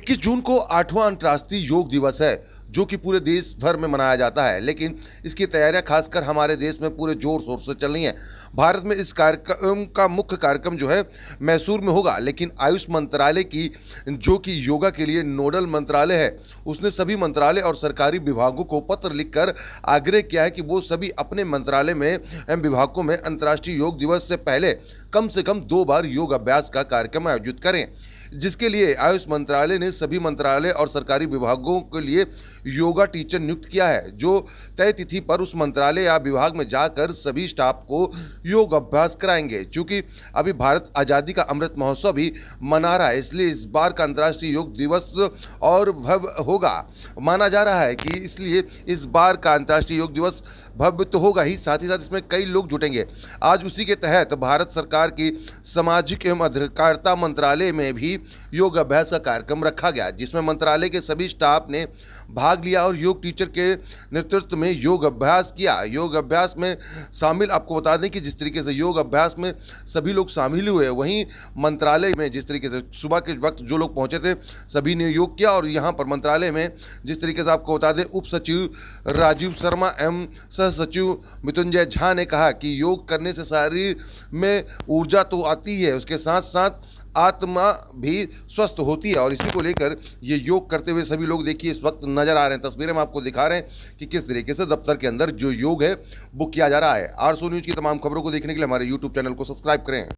21 जून को 8वां अंतर्राष्ट्रीय योग दिवस है, जो कि पूरे देश भर में मनाया जाता है। लेकिन इसकी तैयारियां खासकर हमारे देश में पूरे जोर शोर से चल रही हैं। भारत में इस कार्यक्रम का मुख्य कार्यक्रम जो है मैसूर में होगा, लेकिन आयुष मंत्रालय की, जो कि योगा के लिए नोडल मंत्रालय है, उसने सभी मंत्रालय और सरकारी विभागों को पत्र लिखकर आग्रह किया है कि वो सभी अपने मंत्रालय में विभागों में अंतर्राष्ट्रीय योग दिवस से पहले कम से कम 2 बार योग अभ्यास का कार्यक्रम आयोजित करें, जिसके लिए आयुष मंत्रालय ने सभी मंत्रालय और सरकारी विभागों के लिए योगा टीचर नियुक्त किया है, जो तय तिथि पर उस मंत्रालय या विभाग में जाकर सभी स्टाफ को योग अभ्यास कराएंगे। क्योंकि अभी भारत आज़ादी का अमृत महोत्सव भी मना रहा है, इसलिए इस बार का अंतर्राष्ट्रीय योग दिवस और भव्य होगा। माना जा रहा है कि इसलिए इस बार का अंतर्राष्ट्रीय योग दिवस भव्य तो होगा ही, साथ इसमें कई लोग जुटेंगे। आज उसी के तहत भारत सरकार की सामाजिक एवं अधिकारिता मंत्रालय में भी योग अभ्यास का कार्यक्रम रखा गया, जिसमें मंत्रालय के सभी स्टाफ ने भाग लिया और योग टीचर के नेतृत्व में योग अभ्यास किया। योग अभ्यास में शामिल, आपको बता दें कि जिस तरीके से योग अभ्यास में सभी लोग शामिल हुए, वहीं मंत्रालय में जिस तरीके से सुबह के वक्त जो लोग पहुंचे थे सभी ने योग किया। और यहाँ पर मंत्रालय में जिस तरीके से आपको बता दें, उप सचिव राजीव शर्मा एवं सह सचिव मृत्युंजय झा ने कहा कि योग करने से शरीर में ऊर्जा तो आती है, उसके साथ साथ आत्मा भी स्वस्थ होती है। और इसी को लेकर ये योग करते हुए सभी लोग देखिए इस वक्त नजर आ रहे हैं। तस्वीरें हम आपको दिखा रहे हैं कि किस तरीके से दफ्तर के अंदर जो योग है वो किया जा रहा है। आरसू न्यूज की तमाम खबरों को देखने के लिए हमारे यूट्यूब चैनल को सब्सक्राइब करें।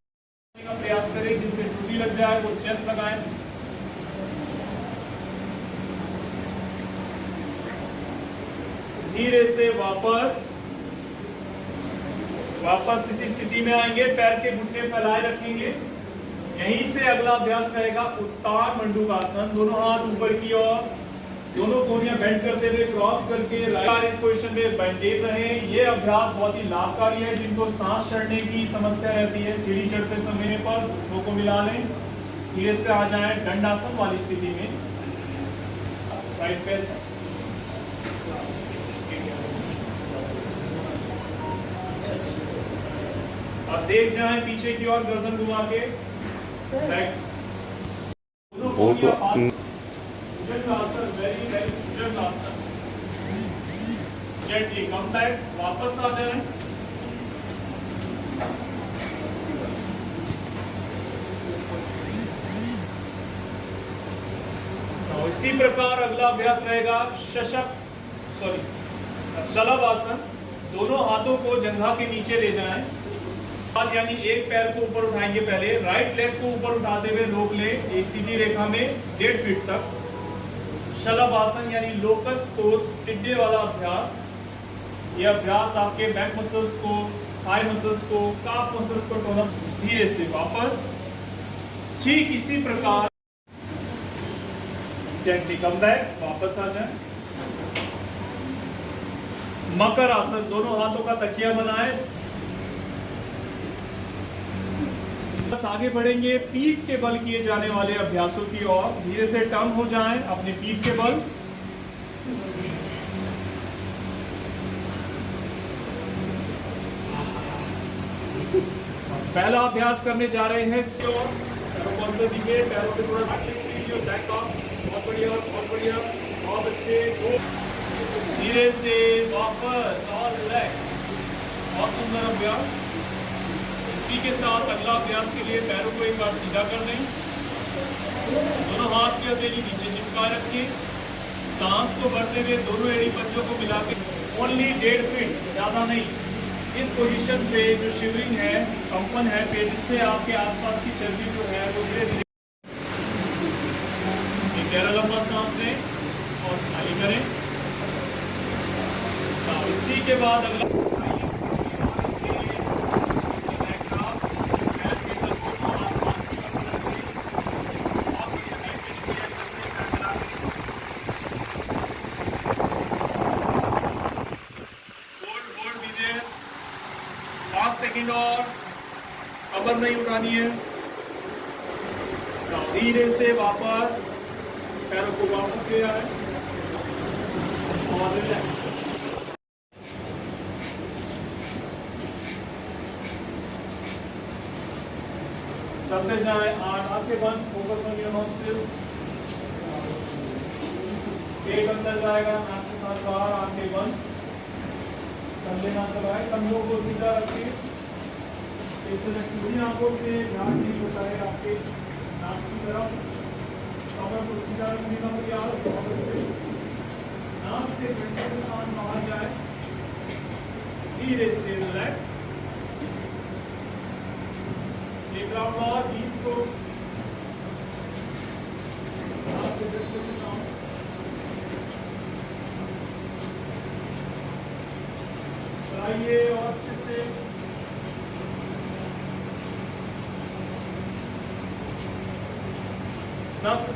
प्रयास करें, जिनसे टूटी लग जाए वो चेस्ट लगाएं। धीरे से वापस इसी स्थिति में आएंगे, पैर के घुटने फैलाए रखेंगे। यहीं से अगला अभ्यास रहेगा उत्तान मंडूकासन। दोनों हाथ ऊपर की ओर, दोनों कोहनियां बेंड करते हुए क्रॉस करके इस पोजीशन में बैठे रहें। ये अभ्यास बहुत ही लाभकारी है जिनको सांस चढ़ने की समस्या रहती है, सीढ़ी चढ़ते समय पर हाथों को मिला लें, धीरे से आ जाएं दंडासन वाली स्थिति में। राइट पैर अब देख जाएं पीछे की ओर, गर्दन घुमा के जेंटली कम बैक, वापस आ जाएं। तो इसी प्रकार अगला अभ्यास रहेगा शलभासन। दोनों हाथों को जंघा के नीचे ले जाएं, यानी एक पैर को ऊपर उठाएंगे, पहले राइट लेग को ऊपर उठाते हुए रोक ले एक सीधी रेखा में 1.5 फीट तक। शलभासन यानी लोकस्ट पोज, टिड्डे वाला अभ्यास। यह अभ्यास आपके बैक मसल्स को, थाई मसल्स को, काफ मसल्स को टोन अप। धीरे से वापस, ठीक इसी प्रकार जेंटली कम बैक, वापस आ जाए। मकर आसन, दोनों हाथों का तकिया बनाए, बस आगे बढ़ेंगे पीठ के बल किए जाने वाले अभ्यासों की ओर। धीरे से टर्न हो जाएं अपने पीठ के बल। पहला अभ्यास करने जा रहे हैं पैरों पे थोड़ा बैक ऑफ, बहुत बढ़िया, बहुत बढ़िया, बहुत अच्छे। धीरे से वापस और रिलैक्स, बहुत सुंदर अभ्यास। इसी के साथ अगला अभ्यास के लिए पैरों को एक बार सीधा कर दें, दोनों हाथ की हथेली नीचे चिपका रखें, सांस को भरते हुए दोनों एड़ी पंजों को मिला के ओनली 1.5 फीट, ज़्यादा नहीं। इस पोजीशन पे जो शिवरिंग है, कंपन है पेट, जिससे आपके आसपास की चर्बी जो है वो धीरे धीरे गहरा लंबा सांस लें और खाली करें। इसी के बाद अगला सेकंड और कमर नहीं उठानी है। धीरे से वापस पैरों को वापस ले आए और रिलैक्स। चलते जाए, आंखें बंद, फोकस ऑन योर नोस्ट्रिल्स। पेट अंदर जाएगा, नाक के साथ बाहर, आंखें बंद, कंधे ना दबाए, कंधों को सीधा रखिए। इस तरह सीधी आंखों से ध्यान नहीं होता है आपके नाक की तरफ, कमर को सीधा रखने का प्रयास, नाक से घंटे के साथ बाहर जाए, धीरे से रिलैक्स। एक राउंड और 20 को नाक से घंटे के साथ आइए और फिर से नाक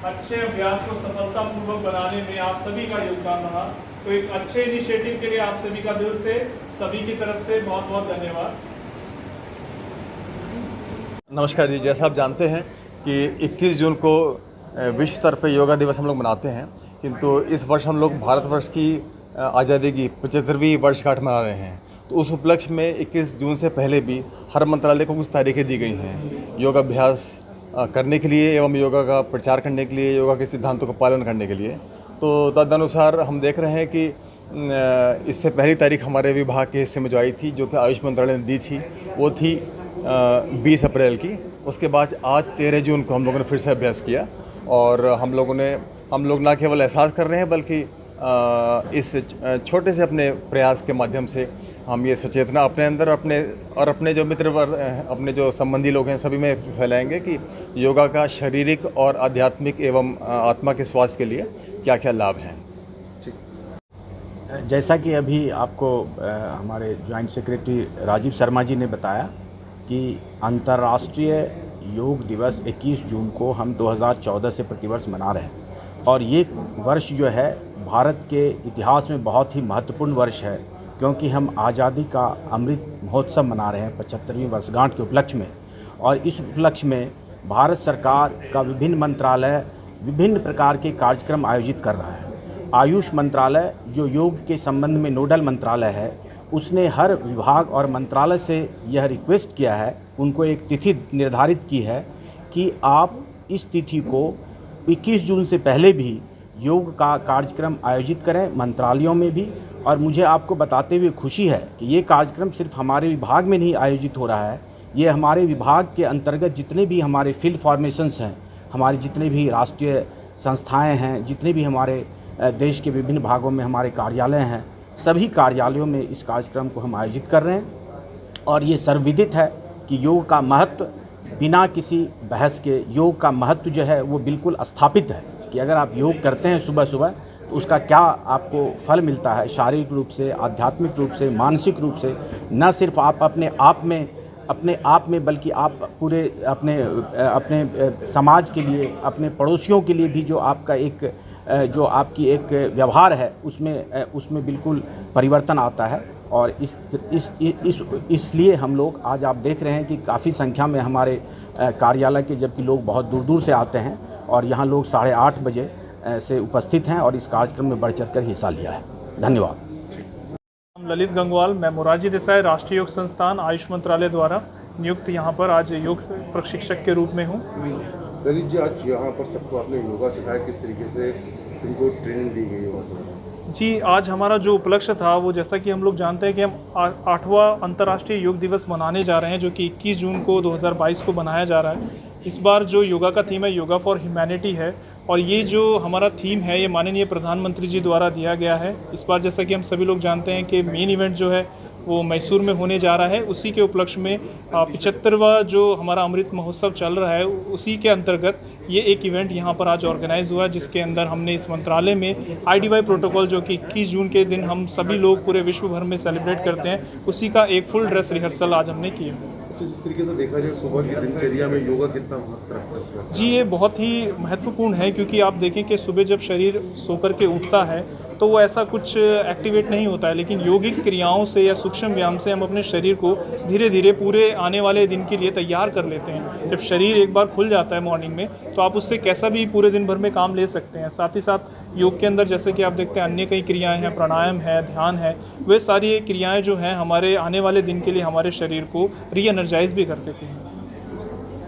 अच्छे अभ्यास को सफलतापूर्वक बनाने में आप सभी का योगदान रहा। तो एक अच्छे इनिशिएटिव के लिए आप सभी का दिल से, सभी की तरफ से बहुत बहुत धन्यवाद। नमस्कार जी, जैसा आप जानते हैं कि 21 जून को विश्व स्तर पर योगा दिवस हम लोग मनाते हैं, किंतु इस वर्ष हम लोग भारतवर्ष की आज़ादी की 75वीं वर्षगांठ मना रहे हैं। तो उस उपलक्ष्य में 21 जून से पहले भी हर मंत्रालय को कुछ तारीखें दी गई हैं योगाभ्यास करने के लिए एवं योगा का प्रचार करने के लिए, योगा के सिद्धांतों का पालन करने के लिए। तो तदनुसार हम देख रहे हैं कि इससे पहली तारीख हमारे विभाग के हिस्से में जो आई थी, जो कि आयुष मंत्रालय ने दी थी, वो थी 20 अप्रैल की। उसके बाद आज 13 जून को हम लोगों ने फिर से अभ्यास किया और हम लोग न केवल एहसास कर रहे हैं बल्कि इस छोटे से अपने प्रयास के माध्यम से हम ये सचेतना अपने अंदर अपने जो मित्र अपने जो संबंधी लोग हैं सभी में फैलाएंगे कि योगा का शारीरिक और आध्यात्मिक एवं आत्मा के स्वास्थ्य के लिए क्या क्या लाभ हैं। जैसा कि अभी आपको हमारे जॉइंट सेक्रेटरी राजीव शर्मा जी ने बताया कि अंतर्राष्ट्रीय योग दिवस 21 जून को हम 2014 से प्रतिवर्ष मना रहे हैं और ये वर्ष जो है भारत के इतिहास में बहुत ही महत्वपूर्ण वर्ष है, क्योंकि हम आज़ादी का अमृत महोत्सव मना रहे हैं 75वीं वर्षगांठ के उपलक्ष्य में। और इस उपलक्ष्य में भारत सरकार का विभिन्न मंत्रालय विभिन्न प्रकार के कार्यक्रम आयोजित कर रहा है। आयुष मंत्रालय जो योग के संबंध में नोडल मंत्रालय है, उसने हर विभाग और मंत्रालय से यह रिक्वेस्ट किया है, उनको एक तिथि निर्धारित की है कि आप इस तिथि को 21 जून से पहले भी योग का कार्यक्रम आयोजित करें मंत्रालयों में भी। और मुझे आपको बताते हुए खुशी है कि ये कार्यक्रम सिर्फ हमारे विभाग में नहीं आयोजित हो रहा है, ये हमारे विभाग के अंतर्गत जितने भी हमारे फील्ड फॉर्मेशंस हैं, हमारे जितने भी राष्ट्रीय संस्थाएं हैं, जितने भी हमारे देश के विभिन्न भागों में हमारे कार्यालय हैं, सभी कार्यालयों में इस कार्यक्रम को हम आयोजित कर रहे हैं। और ये सर्वविदित है कि योग का महत्व बिना किसी बहस के, योग का महत्व जो है वो बिल्कुल स्थापित है कि अगर आप योग करते हैं सुबह सुबह तो उसका क्या आपको फल मिलता है, शारीरिक रूप से, आध्यात्मिक रूप से, मानसिक रूप से। न सिर्फ आप अपने आप में बल्कि आप पूरे अपने समाज के लिए, अपने पड़ोसियों के लिए भी जो आपका आपकी एक व्यवहार है उसमें बिल्कुल परिवर्तन आता है। और इसलिए हम लोग आज आप देख रहे हैं कि काफ़ी संख्या में हमारे कार्यालय के, जबकि लोग बहुत दूर दूर से आते हैं और यहाँ लोग 8:30 बजे से उपस्थित हैं और इस कार्यक्रम में बढ़ चढ़कर हिस्सा लिया है। धन्यवाद। ललित गंगवाल, मैं मोरारजी देसाई राष्ट्रीय योग संस्थान आयुष मंत्रालय द्वारा नियुक्त यहाँ पर आज योग प्रशिक्षक के रूप में हूँ। ललित जी, आज यहाँ पर सबको आपने योगा सिखाया, किस तरीके से इनको ट्रेनिंग दी गई योगा? जी, आज हमारा जो उपलक्ष्य था वो, जैसा कि हम लोग जानते हैं कि हम 8वां अंतर्राष्ट्रीय योग दिवस मनाने जा रहे हैं, जो कि 21 जून को 2022 को मनाया जा रहा है। इस बार जो योगा का थीम है, योगा फॉर ह्यूमैनिटी है, और ये जो हमारा थीम है ये माननीय प्रधानमंत्री जी द्वारा दिया गया है। इस बार जैसा कि हम सभी लोग जानते हैं कि मेन इवेंट जो है वो मैसूर में होने जा रहा है। उसी के उपलक्ष्य में 75वां जो हमारा अमृत महोत्सव चल रहा है, उसी के अंतर्गत ये एक इवेंट यहाँ पर आज ऑर्गेनाइज हुआ, जिसके अंदर हमने इस मंत्रालय में IDY प्रोटोकॉल, जो कि 21 जून के दिन हम सभी लोग पूरे विश्व भर में सेलिब्रेट करते हैं, उसी का एक फुल ड्रेस रिहर्सल आज हमने किया। जिस तरीके से देखा जाए सुबह की दिनचर्या में योगा कितना महत्व रखता है? जी, ये बहुत ही महत्वपूर्ण है क्योंकि आप देखें कि सुबह जब शरीर सो कर के उठता है तो वो ऐसा कुछ एक्टिवेट नहीं होता है, लेकिन योगिक क्रियाओं से या सूक्ष्म व्यायाम से हम अपने शरीर को धीरे धीरे पूरे आने वाले दिन के लिए तैयार कर लेते हैं। जब शरीर एक बार खुल जाता है मॉर्निंग में तो आप उससे कैसा भी पूरे दिन भर में काम ले सकते हैं। साथ ही साथ योग के अंदर जैसे कि आप देखते हैं अन्य कई क्रियाएँ हैं, प्राणायाम है, ध्यान है, वे सारी क्रियाएँ जो हैं हमारे आने वाले दिन के लिए हमारे शरीर को री एनर्जाइज भी कर देती हैं।